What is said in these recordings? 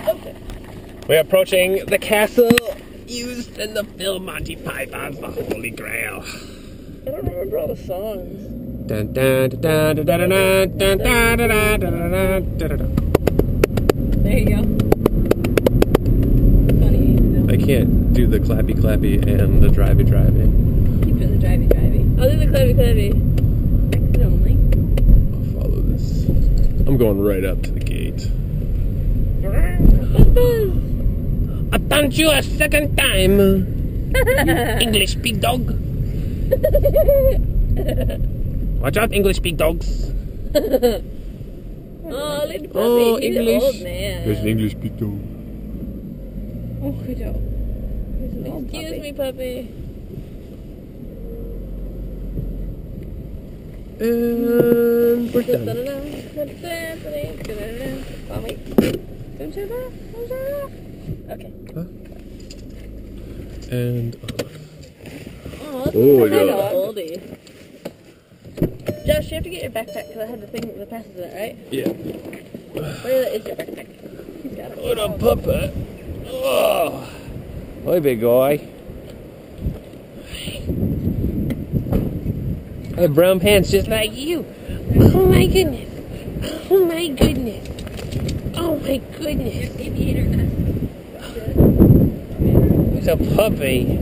Okay. We're approaching the castle used in the film Monty Python's The Holy Grail. I don't remember all the songs. Dun, dun, dun, dun, dun, dun, dun, dun, dun, dun, dun, dun, dun. There you go. Funny. No. I can't do the clappy clappy and the drivey drivey. Keep doing the drivey drivey. I'll do the clappy clappy. Exit only. I'll follow this. I'm going right up to the gate. I punched you a second time. You English big dog. Watch out, English big dogs. Oh, little puppy. Oh, He's English. an old man. There's an English big dog. Oh, good job. Excuse me, puppy. And we're done. Oh, wait. Don't turn off. Don't turn off. Okay. Huh? And Oh, Oh, my kind God. of oldie. Josh, you have to get your backpack because I had the thing that passes it, right? yeah. Where is your backpack? He's got it. What a puppet. Oh. Hi, big guy. I have brown pants just like you. Oh my goodness. Oh my goodness. Oh my goodness. It's a puppy.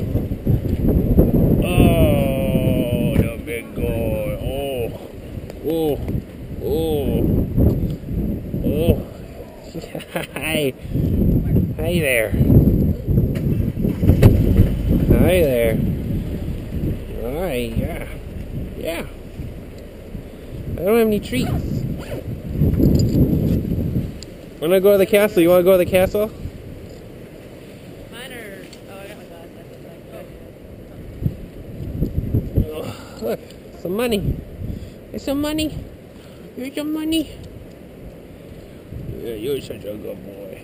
Oh, the big guy. Oh. Oh. Oh. Hi. Hi there. Hi there. Hi, yeah. Yeah. I don't have any treats. Wanna go to the castle? You wanna go to the castle? Mine are... Oh, I got my glasses. Oh, look, some money. There's some money. Here's some money. Yeah, you're such a good boy.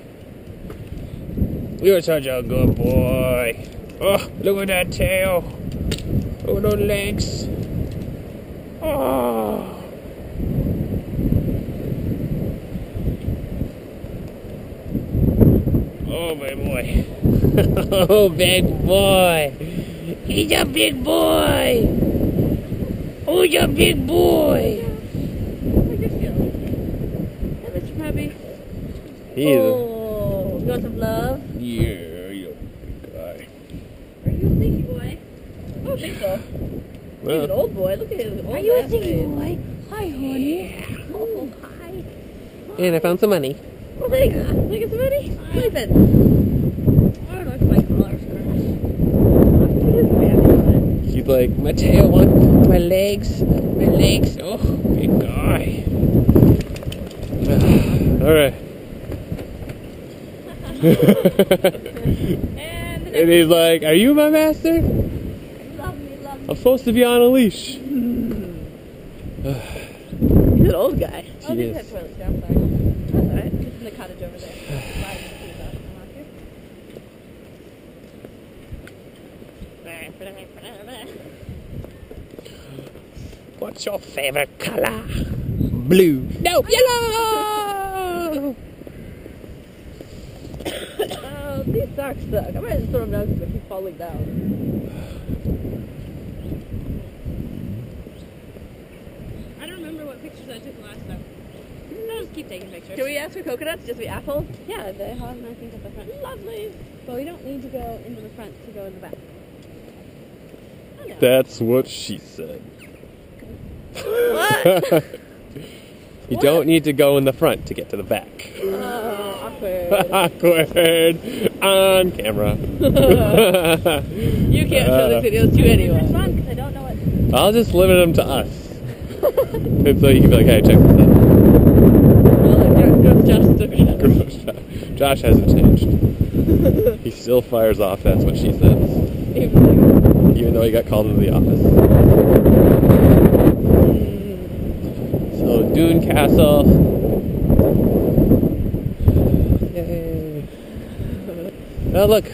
You're such a good boy. Oh, look at that tail. Look at those legs. Oh. Oh, my boy. Oh, big boy. He's a big boy. Oh, he's a big boy. Hey, Mr. Puppy. He is. Oh, you want some love? Yeah, you're a big guy. Are you a stinky boy? I don't think so. He's an old boy. Look at his old Are you a ass stinky face. boy? Hi, honey. Yeah. Oh, hi. And I found some money. Oh, thanks. Look at somebody. Listen. I don't know if my collar's correct. He's like, my tail, my legs. Oh, big guy. All right. And he's like, are you my master? Love me. I'm supposed to be on a leash. He's an old guy. He Oh, is. there's that toilet down. Sorry. That's alright. It's in the cottage over there. What's your favorite color? Blue. No, yellow. Oh, these socks suck. I might just throw them down because they keep falling down. I don't remember what pictures I took last time. I'll just keep taking pictures. Can we ask for coconuts? Just be apples? Yeah, they have them, I think, at the front. Lovely. But we don't need to go into the front to go in the back. Oh, no. That's what she said. What? You don't need to go in the front to get to the back. Oh, awkward. Awkward. On camera. You can't show the videos to anyone. Which one? Because I don't know what... I'll just limit them to us. And so you can be like, hey, check this out. Josh hasn't changed. He still fires off, that's what she says. Even though he got called into the office. So, Dune Castle. Yay. Oh, look.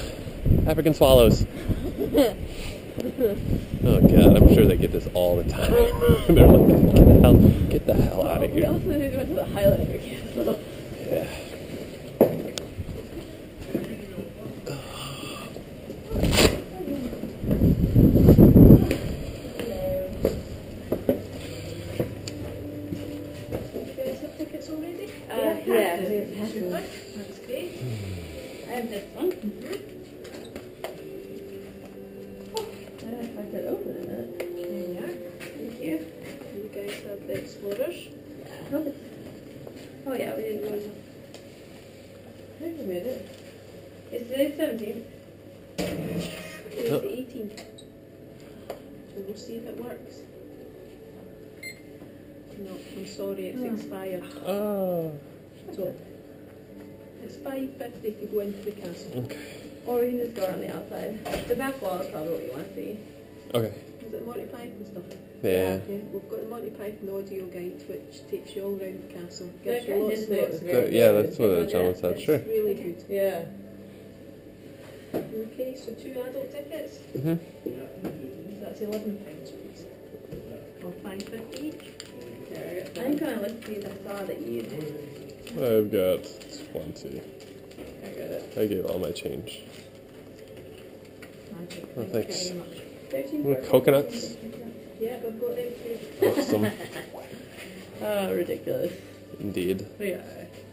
African swallows. Oh, God. I'm sure they get this all the time. They're like, get the hell out of We here. also went to the Highlander Castle. Yeah. Yeah, that's great. I have this one. I could open it. There you are. Thank you. You guys have the Explorers. Oh yeah, we didn't go into. I think we made it. It's the 17th. It's the 18th. So we'll see if it works. No, I'm sorry, it's expired. Oh. So it's $5.50 to go into the castle. Okay. Or we can just go on the outside. The back wall is probably what you want to see. Okay. Is it Monty Python and stuff? Yeah. We've got the Monty Python audio guide which takes you all around the castle. Gives Okay, you lots of notes. Yeah, that's what the gentleman said. Sure. It's really good. Yeah. Okay, so 2 adult tickets. Mhm. So that's £11 please. Or $5.50 each. I think when I looked at these I saw that you'd... I've got 20. I got it. I gave all my change. Magic. Oh, Thank thanks. you very much. 13 What, coconuts? Yeah, we've got them too. Awesome. Oh, ridiculous. Indeed. Yeah.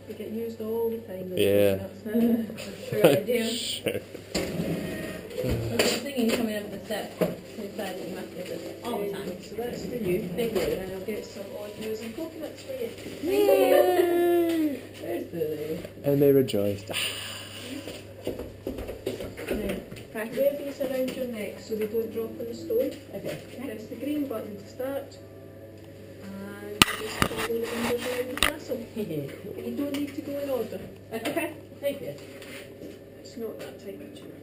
They get used all the time. those Yeah. coconuts. Sure I do. Sure. There's this thing coming up the steps inside that you must get this all the time. So that's for you. Thank you. And I'll get some oranges and coconuts for you. Yay! There's the... And they rejoiced. Wear these around your neck so they don't drop on the stone. Okay. Press the green button to start. And just follow the numbers around the castle. But you don't need to go in order. Okay, thank you. It's not that type of tour.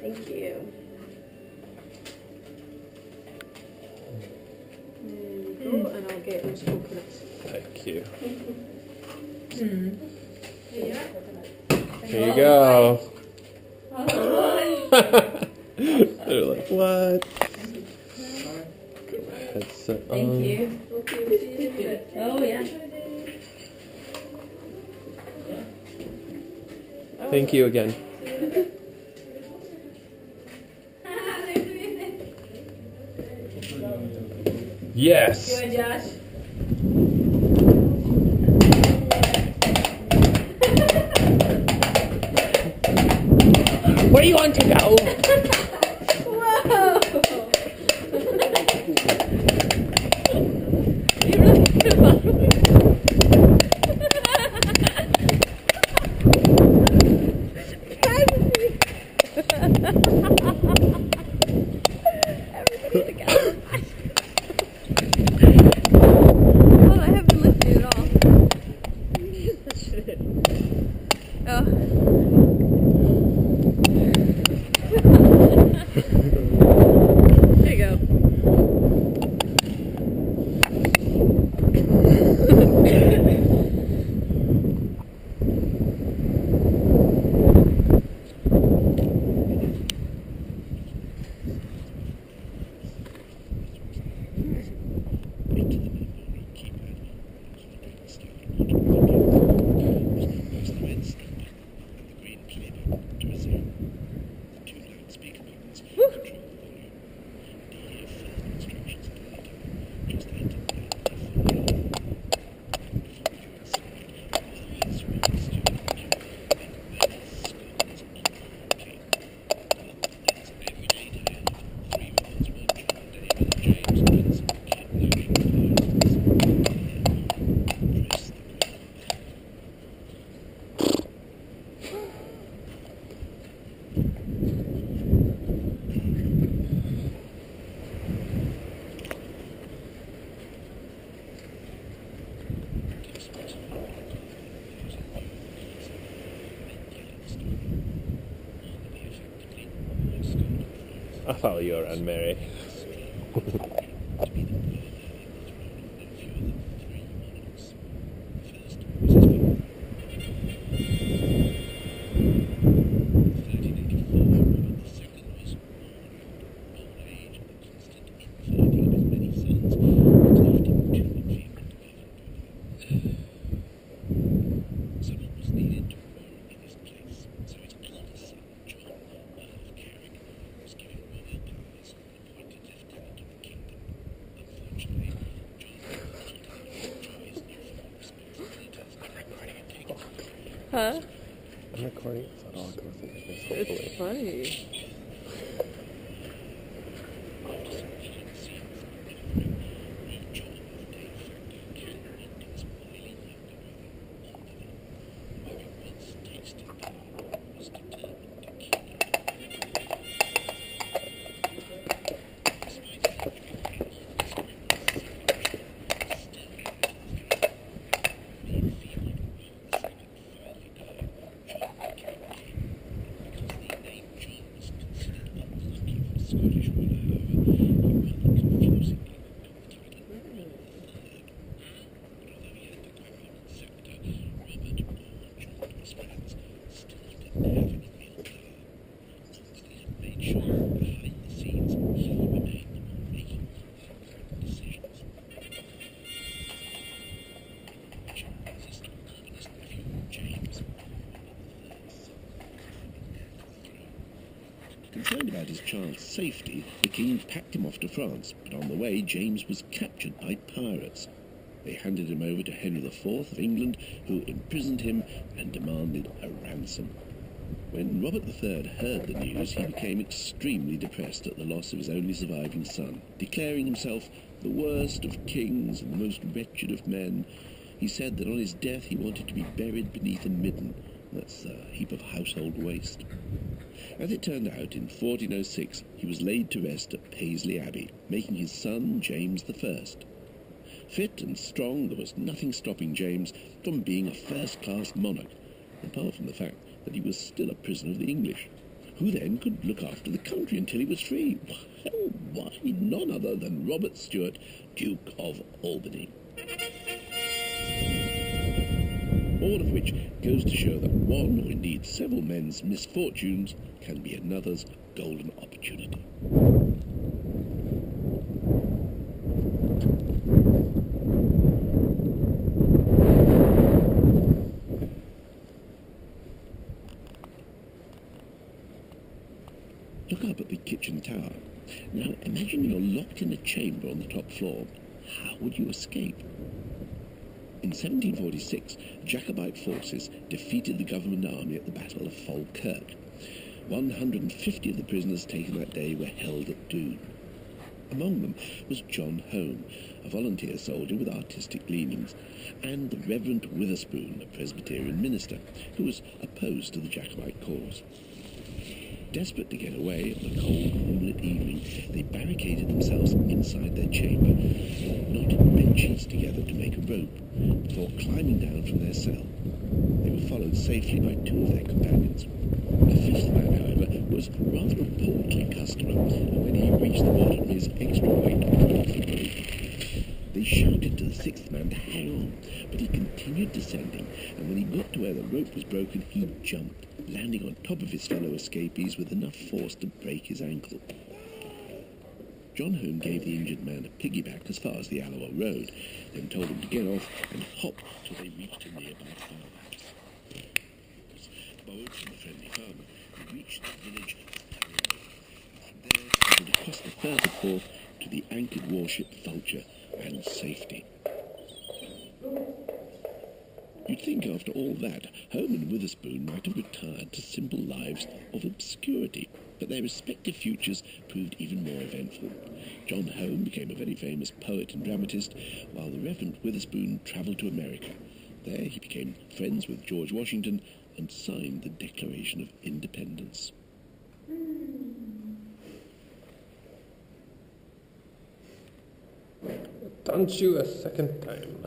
Thank you. There we go, and I'll get those coconuts. Thank you. There you are. Here you go. They're like, what? Headset on. Thank you. Okay, we'll see you in a bit. Oh, yeah. Thank you again. Yes. Good, Josh. Where do you want to go? Whoa! You really good one. Everybody together. Oh, I haven't lifted at all. Oh. There you go. I'll follow you around, Mary. Huh? I'm recording it, so it'll all go through this, It's hopefully. funny. Concerned about his child's safety, the king packed him off to France, but on the way James was captured by pirates. They handed him over to Henry IV of England, who imprisoned him and demanded a ransom. When Robert III heard the news, he became extremely depressed at the loss of his only surviving son. Declaring himself the worst of kings and the most wretched of men, he said that on his death he wanted to be buried beneath a midden. That's a heap of household waste. As it turned out, in 1406 he was laid to rest at Paisley Abbey, making his son James I. Fit and strong, there was nothing stopping James from being a first-class monarch, apart from the fact that he was still a prisoner of the English, who then could look after the country until he was free. Well, why none other than Robert Stuart, Duke of Albany. All of which goes to show that one, or indeed several men's misfortunes can be another's golden opportunity. Look up at the kitchen tower. Now imagine you're locked in a chamber on the top floor. How would you escape? In 1746, Jacobite forces defeated the government army at the Battle of Falkirk. 150 of the prisoners taken that day were held at Doon. Among them was John Home, a volunteer soldier with artistic leanings, and the Reverend Witherspoon, a Presbyterian minister, who was opposed to the Jacobite cause. Desperate to get away on a cold, moonlit evening, they barricaded themselves inside their chamber, knotted bed sheets together to make a rope, before climbing down from their cell. They were followed safely by two of their companions. The fifth man, however, was rather a portly customer, and when he reached the bottom, his extra weight broke the rope. They shouted to the sixth man to hang on, but he continued descending, and when he got to where the rope was broken, he jumped, landing on top of his fellow escapees with enough force to break his ankle. John Home gave the injured man a piggyback as far as the Alloway Road, then told him to get off and hop till they reached a nearby farmhouse. Borrowed from a friendly farmer, they reached the village of Alloway, and from there travelled across the further port to the anchored warship Vulture and safety. You'd think after all that, Home and Witherspoon might have retired to simple lives of obscurity, but their respective futures proved even more eventful. John Home became a very famous poet and dramatist, while the Reverend Witherspoon travelled to America. There he became friends with George Washington and signed the Declaration of Independence. Don't you a second time.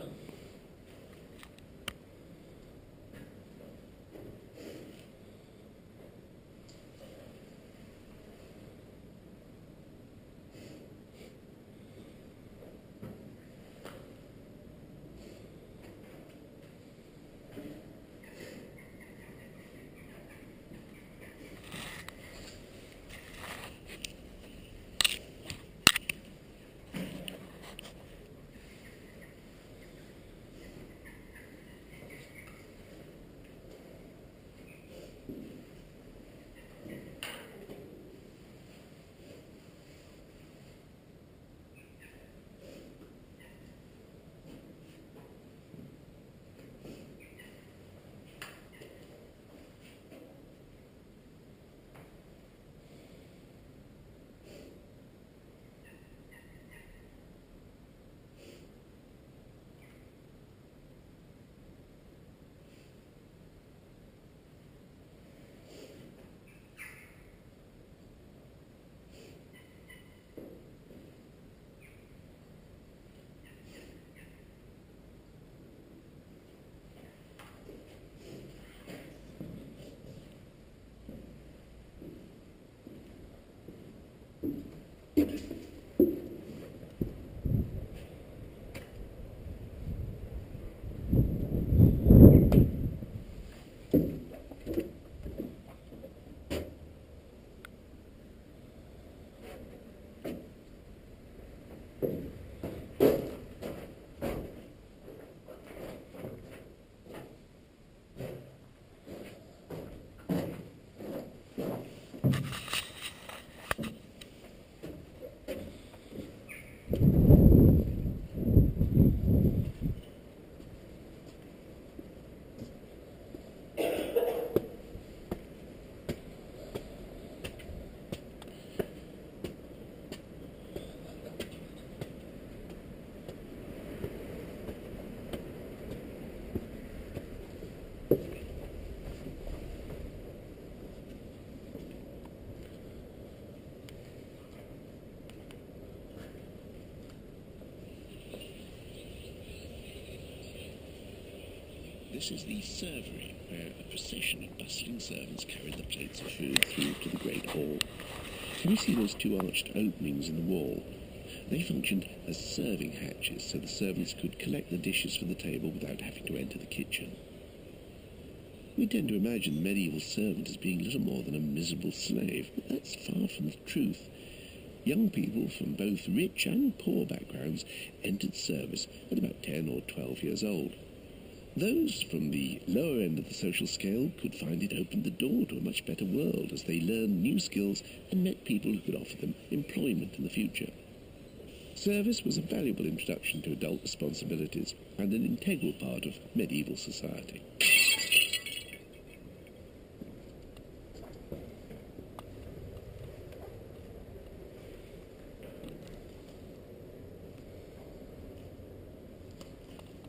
This is the servery, where a procession of bustling servants carried the plates of food through to the great hall. Can you see those two arched openings in the wall? They functioned as serving hatches, so the servants could collect the dishes for the table without having to enter the kitchen. We tend to imagine the medieval servant as being little more than a miserable slave, but that's far from the truth. Young people from both rich and poor backgrounds entered service at about 10 or 12 years old. Those from the lower end of the social scale could find it opened the door to a much better world as they learned new skills and met people who could offer them employment in the future. Service was a valuable introduction to adult responsibilities and an integral part of medieval society.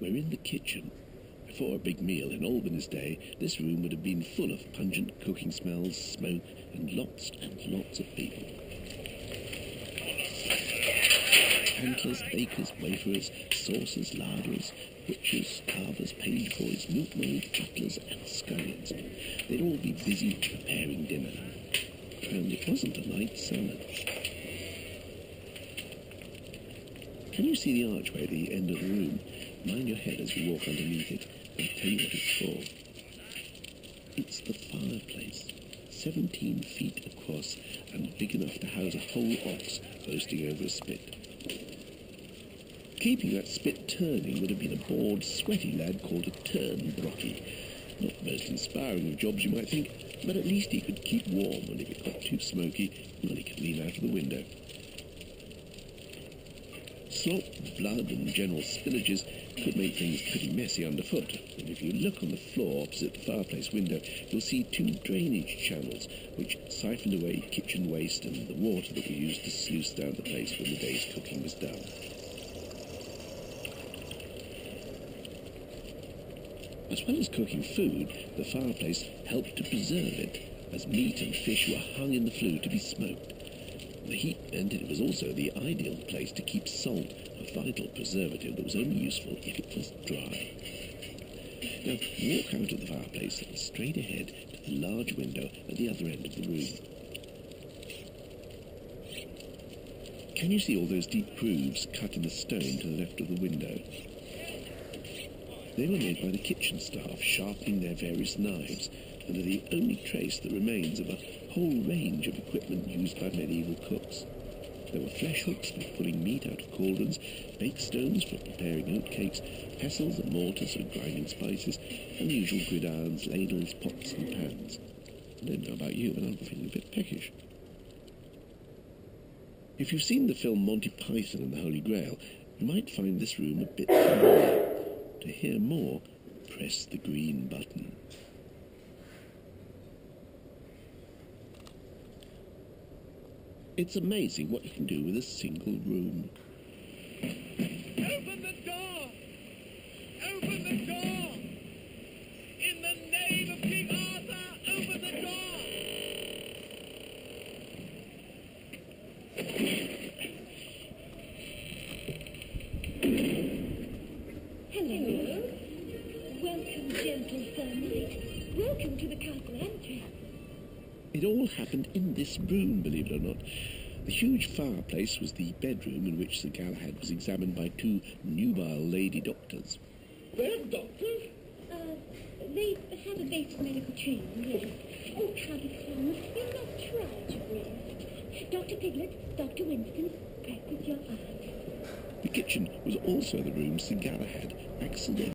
We're in the kitchen. Before a big meal in Albany's day, this room would have been full of pungent cooking smells, smoke, and lots of people. Handlers, bakers, waferers, saucers, larders, butchers, carvers, page boys, milkmaids, butlers, and scullions. They'd all be busy preparing dinner. And it wasn't a light salad. Can you see the archway at the end of the room? Mind your head as you walk underneath it. I'll tell you what it's for. It's the fireplace, 17 feet across and big enough to house a whole ox roasting over a spit. Keeping that spit turning would have been a bored, sweaty lad called a turnbrockie. Not the most inspiring of jobs, you might think, but at least he could keep warm, and if it got too smoky, well, he could lean out of the window. Slop, blood, and general spillages could make things pretty messy underfoot, and if you look on the floor opposite the fireplace window, you'll see two drainage channels which siphoned away kitchen waste and the water that we used to sluice down the place when the day's cooking was done. As well as cooking food, the fireplace helped to preserve it, as meat and fish were hung in the flue to be smoked. The heat meant it was also the ideal place to keep salt, a vital preservative that was only useful if it was dry. Now, walk out of the fireplace and straight ahead to the large window at the other end of the room. Can you see all those deep grooves cut in the stone to the left of the window? They were made by the kitchen staff, sharpening their various knives, and are the only trace that remains of a whole range of equipment used by medieval cooks. There were flesh hooks for pulling meat out of cauldrons, bake stones for preparing oat cakes, pestles and mortars for grinding spices, and the usual gridirons, ladles, pots and pans. I don't know about you, but I'm feeling a bit peckish. If you've seen the film Monty Python and the Holy Grail, you might find this room a bit familiar. To hear more, press the green button. It's amazing what you can do with a single room. Open the door! Open the door! In the name of King Arthur, open the door! Hello. Welcome, gentle sunlight. Welcome to the castle entry. It all happened in this room, believe it or not. The huge fireplace was the bedroom in which Sir Galahad was examined by two nubile lady doctors. They're doctors? They have a basic medical training, yes. Oh, Countess Thomas, you must try to read. Dr. Piglet, Dr. Winston, practice your art. The kitchen was also the room Sir Galahad accidentally